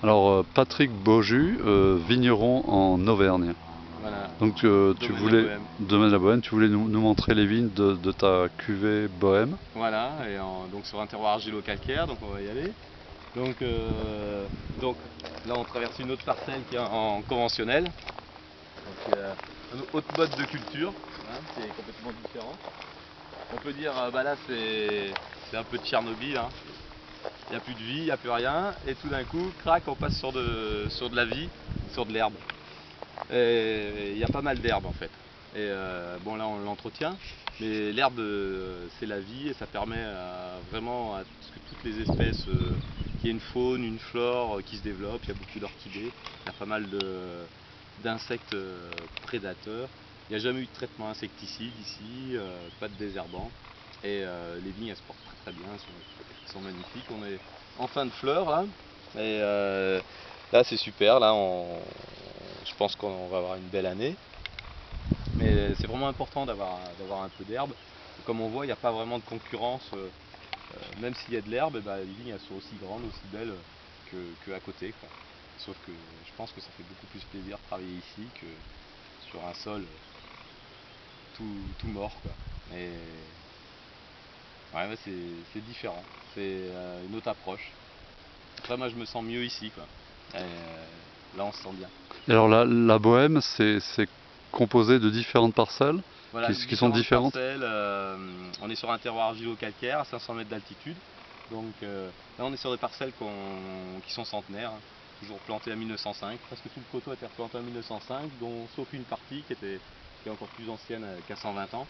Alors, Patrick Beaujus, vigneron en Auvergne. Voilà, Donc, tu domaine de la voulais, Bohème. domaine de la Bohème, tu voulais nous montrer les vignes de ta cuvée Bohème. Voilà, donc sur un terroir argilo-calcaire, donc on va y aller. Donc, donc là on traverse une autre parcelle qui est en conventionnel. Donc un autre mode de culture, hein, c'est complètement différent. On peut dire, bah là c'est un peu de Tchernobyl, hein. Il n'y a plus de vie, il n'y a plus rien, et tout d'un coup, crac, on passe sur de la vie, sur de l'herbe. Et il y a pas mal d'herbe en fait. Et bon là on l'entretient, mais l'herbe c'est la vie et ça permet vraiment à ce que toutes les espèces, qu'il y ait une faune, une flore qui se développe, il y a beaucoup d'orchidées, il y a pas mal d'insectes prédateurs. Il n'y a jamais eu de traitement insecticide ici, pas de désherbant. Et les vignes elles se portent très très bien, elles sont magnifiques. On est en fin de fleurs là. Et là c'est super, je pense qu'on va avoir une belle année. Mais c'est vraiment important d'avoir un peu d'herbe. Comme on voit, il n'y a pas vraiment de concurrence. Même s'il y a de l'herbe, bah, les vignes elles sont aussi grandes, aussi belles que à côté, quoi. Sauf que je pense que ça fait beaucoup plus plaisir de travailler ici que sur un sol tout mort, quoi. Et ouais, c'est différent. C'est une autre approche. Après, moi, je me sens mieux ici, quoi. Et, là, on se sent bien. Et alors, la Bohème, c'est composé de différentes parcelles Voilà, qui sont différentes différentes. parcelles. On est sur un terroir argilo-calcaire à 500 mètres d'altitude. Donc là, on est sur des parcelles qui sont centenaires, hein, toujours plantées à 1905. Presque tout le coteau a été replanté en 1905, sauf une partie qui est encore plus ancienne, qui a 120 ans.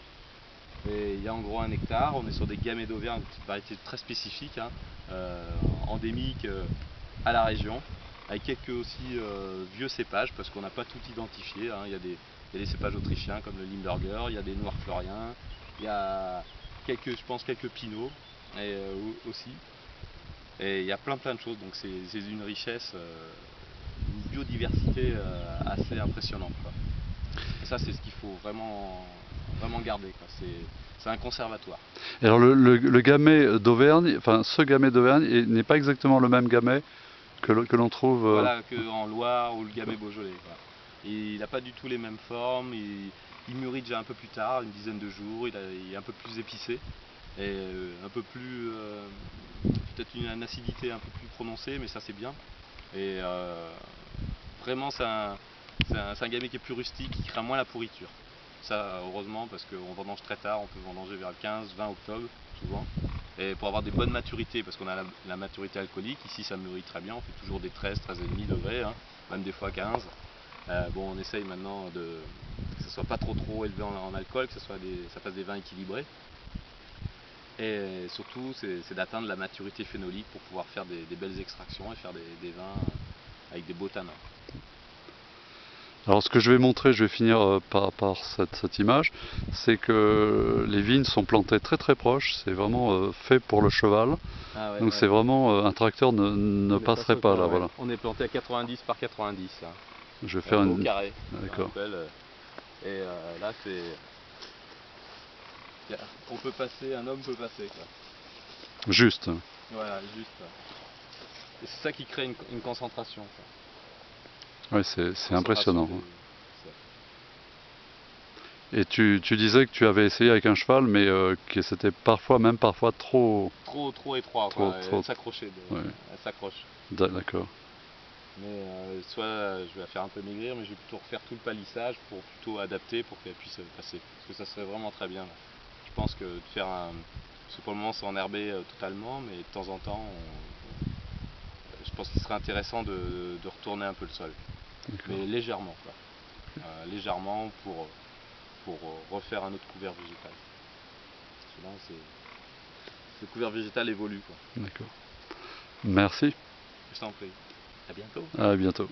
Et il y a en gros 1 hectare. On est sur des gamets d'Auvergne, une petite variété très spécifique, hein, endémique à la région, avec quelques aussi vieux cépages, parce qu'on n'a pas tout identifié, hein. Il y a des cépages autrichiens comme le Limburger, il y a des noirs floriens, il y a je pense quelques pinots aussi. Et il y a plein de choses, donc c'est une richesse, une biodiversité assez impressionnante, quoi. Et ça c'est ce qu'il faut vraiment garder, quoi. C'est un conservatoire. Et alors, le gamay d'Auvergne, enfin, ce gamay d'Auvergne n'est pas exactement le même gamay que l'on trouve. Voilà, qu'en Loire ou le Gamay Beaujolais, quoi. Et il n'a pas du tout les mêmes formes, il mûrit déjà un peu plus tard, une dizaine de jours, il est un peu plus épicé, et un peu plus, peut-être une acidité un peu plus prononcée, mais ça c'est bien. Et vraiment c'est un gamay qui est plus rustique, qui craint moins la pourriture. Ça heureusement parce qu'on vendange très tard, on peut vendanger vers le 15-20 octobre souvent. Et pour avoir des bonnes maturités, parce qu'on a la maturité alcoolique, ici ça mûrit très bien, on fait toujours des 13-13,5 degrés, hein, même des fois 15. Bon, on essaye maintenant que ce soit pas trop élevé en alcool, que ça fasse des vins équilibrés. Et surtout, c'est d'atteindre la maturité phénolique pour pouvoir faire des belles extractions et faire des vins avec des beaux tanins. Alors, ce que je vais montrer, je vais finir par cette image, c'est que les vignes sont plantées très très proches, c'est vraiment fait pour le cheval, Ah ouais, donc c'est ouais. vraiment un tracteur ne On est pas passerait sur le pas coin, là, ouais. voilà. On est planté à 90 par 90, hein. Je vais faire Au une. carré, on D'accord. appelle. Et là, on peut passer, un homme peut passer, quoi. Juste. Voilà, juste. Et c'est ça qui crée une concentration, quoi. Oui, c'est Concentration impressionnant. des. Et tu disais que tu avais essayé avec un cheval, mais que c'était parfois Trop étroit, trop, quoi. trop. Ouais, Elle s'accroche. d'accord. Mais soit je vais la faire un peu maigrir, mais je vais plutôt refaire tout le palissage pour plutôt adapter pour qu'elle puisse passer. Parce que ça serait vraiment très bien, là. Je pense que de faire un. Parce que pour le moment c'est enherbé totalement, mais de temps en temps, je pense qu'il serait intéressant de retourner un peu le sol. Mais légèrement, quoi. Légèrement pour refaire un autre couvert végétal. Parce que là, le couvert végétal évolue, quoi. D'accord. Merci. Je t'en prie. À bientôt. À bientôt.